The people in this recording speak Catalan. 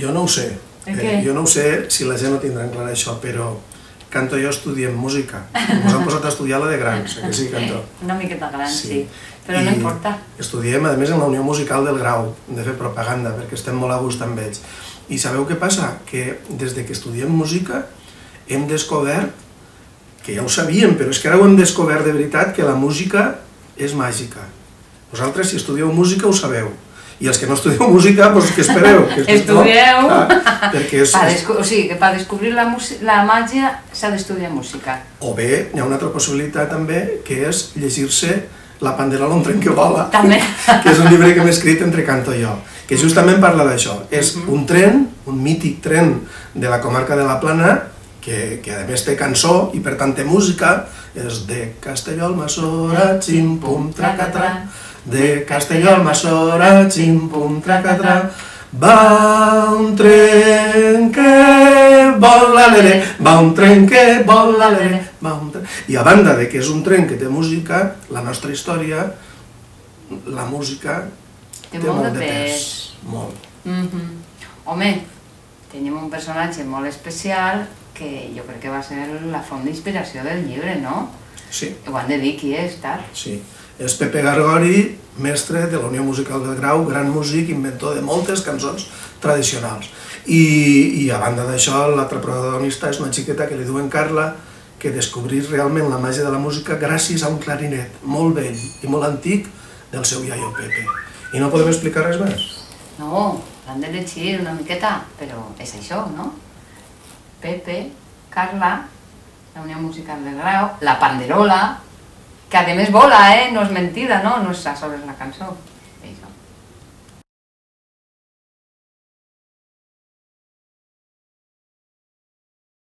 Jo no ho sé. Jo no ho sé si la gent no tindrà clar això, però Canto i jo estudiem música. Ens han posat a estudiar la de grans, que sí, Canto? Una miqueta gran, sí. Però no importa. Estudiem, a més, en la Unió Musical del Grau. Hem de fer propaganda, perquè estem molt a gust amb ells. I sabeu què passa? Que des que estudiem música hem descobert, que ja ho sabíem, però és que ara ho hem descobert de veritat, que la música és màgica. Vosaltres, si estudieu música, ho sabeu. I els que no estudieu música, doncs que espereu. Estudieu! O sigui, que per descobrir la màgia s'ha d'estudiar música. O bé, hi ha una altra possibilitat també, que és llegir-se La panderola un tren que vola, que és un llibre que m'he escrit entre Canto i jo, que justament parla d'això. És un tren, un mític tren de la comarca de la Plana, que a més té cançó i per tant té música, és de Castelló al Massora, xim-pum, tracatra, de Castelló al Massora, xim-pum, tracatra, va un tren que vola l'ere, va un tren que vola l'ere, va un tren... I a banda de que és un tren que té música, la nostra història, la música té molt de pes. Molt. Home, tenim un personatge molt especial que jo crec que va ser la font d'inspiració del llibre, no? Sí. Ho han de dir qui és, tal. Sí. És Pepe Gargori, mestre de la Unió Musical del Grau, gran músic, inventor de moltes cançons tradicionals. I a banda d'això, l'altra protagonista és una xiqueta que li diuen Carla, que descobrís realment la màgia de la música gràcies a un clarinet molt vell i molt antic del seu iaio Pepe. I no podem explicar res més? No, l'han de llegir una miqueta, però és això, no? Pepe, Carla, la Unió Musical del Grau, la panderola, que a més vola, no és mentida, no? No és a sobre la cançó.